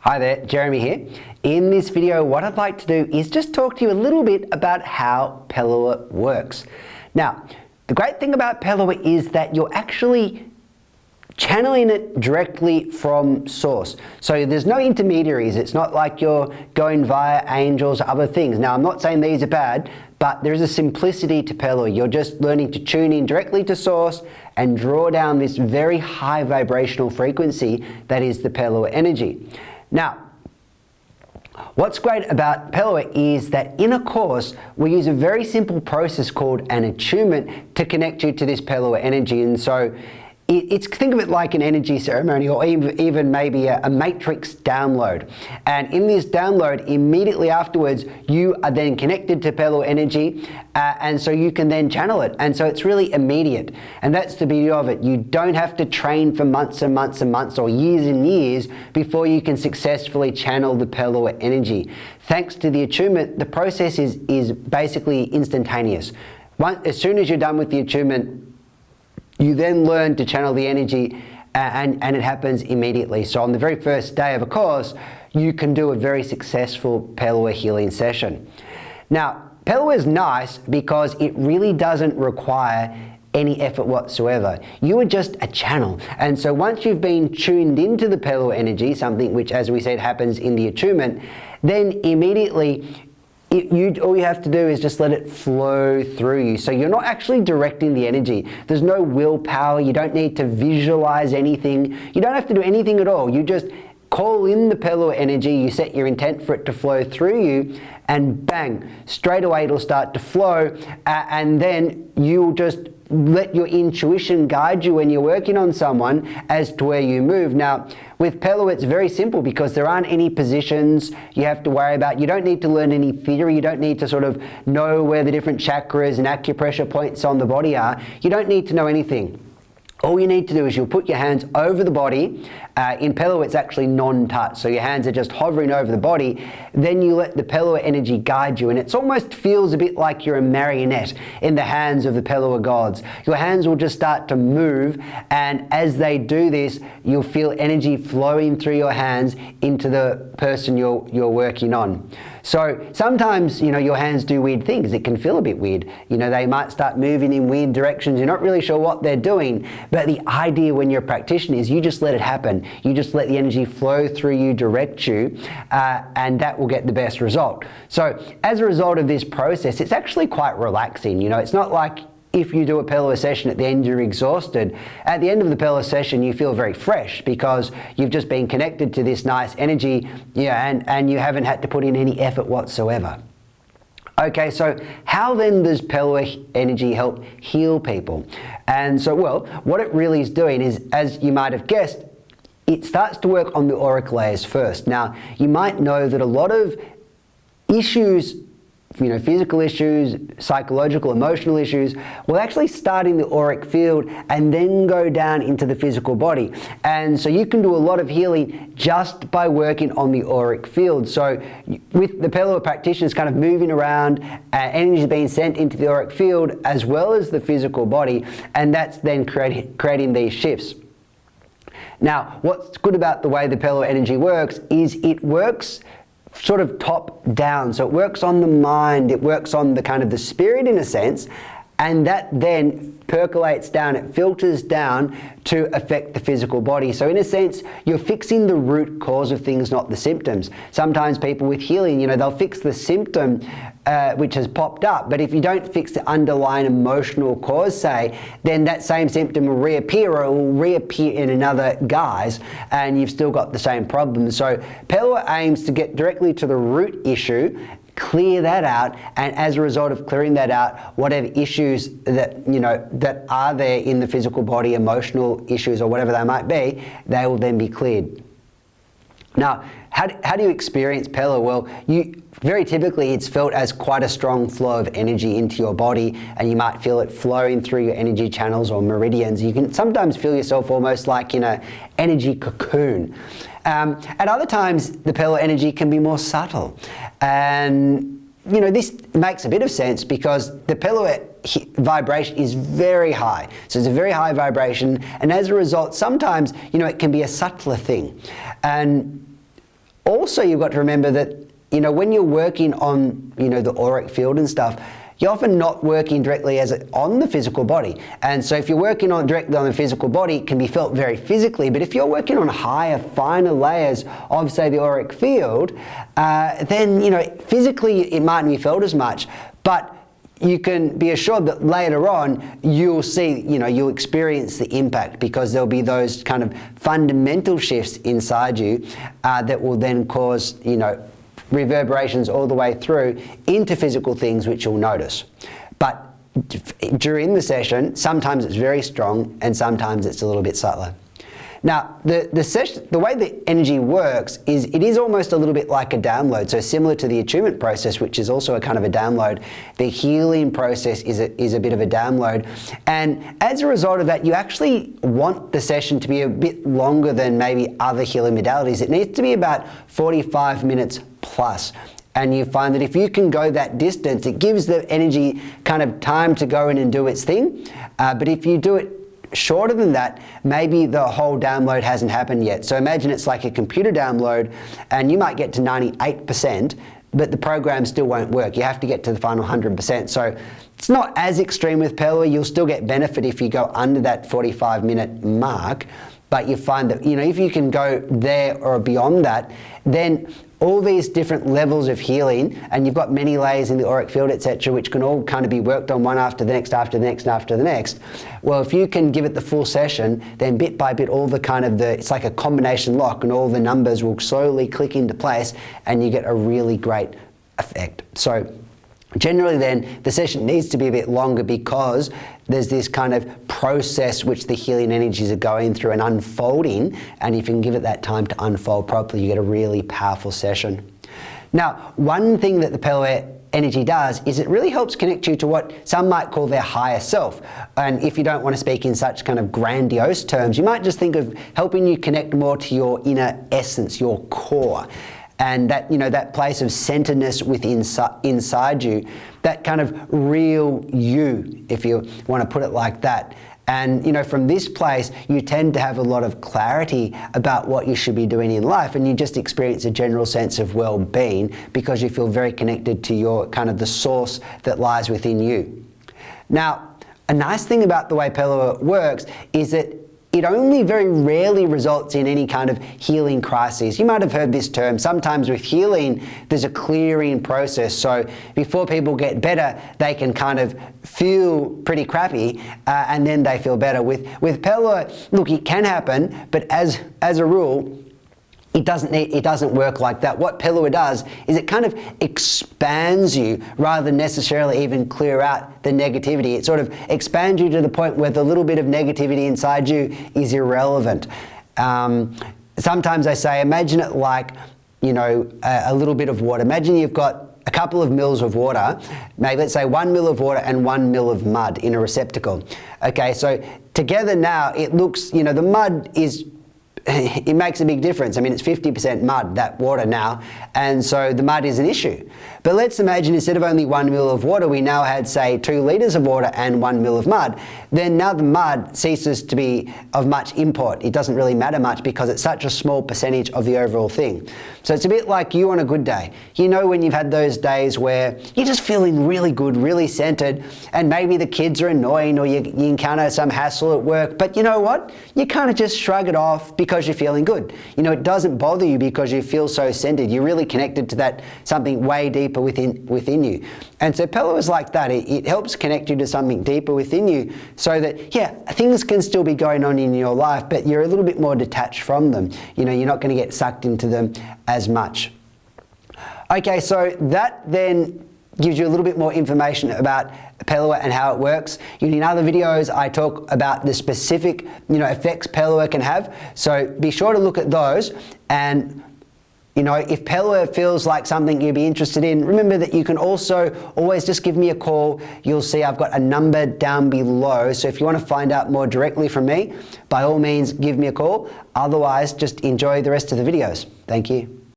Hi there, Jeremy here. In this video, what I'd like to do is just talk to you a little bit about how Pellowah works. Now, the great thing about Pellowah is that you're actually channeling it directly from source. So there's no intermediaries. It's not like you're going via angels or other things. Now, I'm not saying these are bad, but there is a simplicity to Pellowah. You're just learning to tune in directly to source and draw down this very high vibrational frequency that is the Pellowah energy. Now, what's great about Pellowah is that in a course, we use a very simple process called an attunement to connect you to this Pellowah energy. And so think of it like an energy ceremony, or even maybe a matrix download. And in this download, immediately afterwards, you are then connected to Pellowah energy, and so you can then channel it. And so it's really immediate. And that's the beauty of it. You don't have to train for months and months and months or years and years before you can successfully channel the Pellowah energy. Thanks to the attunement, the process is basically instantaneous. As soon as you're done with the attunement, you then learn to channel the energy and it happens immediately. So on the very first day of a course, you can do a very successful Pellowah healing session. Now, Pellowah is nice because it really doesn't require any effort whatsoever. You are just a channel. And so once you've been tuned into the Pellowah energy, something which, as we said, happens in the attunement, then immediately all you have to do is just let it flow through you. So you're not actually directing the energy. There's no willpower. You don't need to visualize anything. You don't have to do anything at all. You just call in the Pellowah energy. You set your intent for it to flow through you, and bang, straight away it'll start to flow. And then you'll just let your intuition guide you when you're working on someone as to where you move. Now, with Pellowah, it's very simple because there aren't any positions you have to worry about. You don't need to learn any theory. You don't need to sort of know where the different chakras and acupressure points on the body are. You don't need to know anything. All you need to do is you'll put your hands over the body. In Pellowah, it's actually non-touch, so your hands are just hovering over the body. Then you let the Pellowah energy guide you, and it almost feels a bit like you're a marionette in the hands of the Pellowah gods. Your hands will just start to move, and as they do this, you'll feel energy flowing through your hands into the person you're working on. So sometimes, your hands do weird things. It can feel a bit weird. They might start moving in weird directions. You're not really sure what they're doing. But the idea when you're a practitioner is you just let it happen. You just let the energy flow through you, direct you, and that will get the best result. So as a result of this process, it's actually quite relaxing. It's not like if you do a Pellowah session at the end, you're exhausted. At the end of the Pellowah session, you feel very fresh because you've just been connected to this nice energy, and you haven't had to put in any effort whatsoever. Okay, so how then does Pellowah energy help heal people? And so, well, what it really is doing is, as you might have guessed, it starts to work on the auric layers first. Now, you might know that a lot of issues, physical issues, psychological, emotional issues, will actually start in the auric field and then go down into the physical body. And so you can do a lot of healing just by working on the auric field. So with the Pellowah practitioners kind of moving around, energy is being sent into the auric field as well as the physical body, and that's then creating these shifts. Now, what's good about the way the Pellowah energy works is it works sort of top down. So it works on the mind, it works on the kind of the spirit in a sense, and that then percolates down, it filters down to affect the physical body. So in a sense, you're fixing the root cause of things, not the symptoms. Sometimes people with healing, they'll fix the symptom which has popped up, but if you don't fix the underlying emotional cause, say, then that same symptom will reappear, or it will reappear in another guise, and you've still got the same problem. So Pellowah aims to get directly to the root issue, clear that out, and as a result of clearing that out, whatever issues that that are there in the physical body, emotional issues or whatever they might be, they will then be cleared. Now, how do you experience Pellowah? Well, very typically it's felt as quite a strong flow of energy into your body, and you might feel it flowing through your energy channels or meridians. You can sometimes feel yourself almost like in an energy cocoon. At other times, the Pellowah energy can be more subtle. And, this makes a bit of sense because the Pellowah vibration is very high. So it's a very high vibration. And as a result, sometimes, it can be a subtler thing. And also you've got to remember that, when you're working on, the auric field and stuff, you're often not working directly on the physical body. And so if you're working directly on the physical body, it can be felt very physically. But if you're working on higher, finer layers of, say, the auric field, then, physically it mightn't be felt as much. But you can be assured that later on you'll see, you'll experience the impact, because there'll be those kind of fundamental shifts inside you that will then cause, reverberations all the way through into physical things which you'll notice. But during the session, sometimes it's very strong and sometimes it's a little bit subtler. Now, the way the energy works is it is almost a little bit like a download. So similar to the attunement process, which is also a kind of a download, the healing process is a bit of a download. And as a result of that, you actually want the session to be a bit longer than maybe other healing modalities. It needs to be about 45 minutes plus. And you find that if you can go that distance, it gives the energy kind of time to go in and do its thing. But if you do it shorter than that, maybe the whole download hasn't happened yet. So imagine it's like a computer download and you might get to 98%, but the program still won't work. You have to get to the final 100%. So it's not as extreme with Pellowah. You'll still get benefit if you go under that 45-minute mark, but you find that, if you can go there or beyond that, then all these different levels of healing, and you've got many layers in the auric field, etc., which can all kind of be worked on one after the next, after the next, after the next. Well, if you can give it the full session, then bit by bit, all the kind of it's like a combination lock, and all the numbers will slowly click into place, and you get a really great effect. So generally then, the session needs to be a bit longer because there's this kind of process which the healing energies are going through and unfolding, and if you can give it that time to unfold properly, you get a really powerful session. Now, one thing that the Pellowah energy does is it really helps connect you to what some might call their higher self. And if you don't want to speak in such kind of grandiose terms, you might just think of helping you connect more to your inner essence, your core. And that, that place of centeredness within inside you, that kind of real you, if you want to put it like that. And, from this place, you tend to have a lot of clarity about what you should be doing in life, and you just experience a general sense of well-being because you feel very connected to your kind of the source that lies within you. Now, a nice thing about the way Pellowah works is that it only very rarely results in any kind of healing crises. You might have heard this term. Sometimes with healing, there's a clearing process. So before people get better, they can kind of feel pretty crappy, and then they feel better. With Pellowah, look, it can happen, but as a rule, it doesn't work like that. What Pellowah does is it kind of expands you rather than necessarily even clear out the negativity. It sort of expands you to the point where the little bit of negativity inside you is irrelevant. Sometimes I say, imagine it like, a little bit of water. Imagine you've got a couple of mils of water, maybe let's say 1 mil of water and 1 mil of mud in a receptacle. Okay, so together now it looks, the mud it makes a big difference. I mean, it's 50% mud, that water now, and so the mud is an issue. But let's imagine instead of only 1 mil of water, we now had, say, 2 liters of water and 1 mil of mud. Then now the mud ceases to be of much import. It doesn't really matter much because it's such a small percentage of the overall thing. So it's a bit like you on a good day. When you've had those days where you're just feeling really good, really centered, and maybe the kids are annoying or you encounter some hassle at work, but you know what? You kind of just shrug it off because you're feeling good. It doesn't bother you because you feel so centered. You're really connected to that something way deeper within you. And so Pellowah is like that. It helps connect you to something deeper within you so that, things can still be going on in your life, but you're a little bit more detached from them. You're not going to get sucked into them as much. Okay, so that then gives you a little bit more information about Pellowah and how it works. In other videos, I talk about the specific, effects Pellowah can have. So be sure to look at those. And if Pellowah feels like something you'd be interested in, remember that you can also always just give me a call. You'll see I've got a number down below. So if you want to find out more directly from me, by all means, give me a call. Otherwise, just enjoy the rest of the videos. Thank you.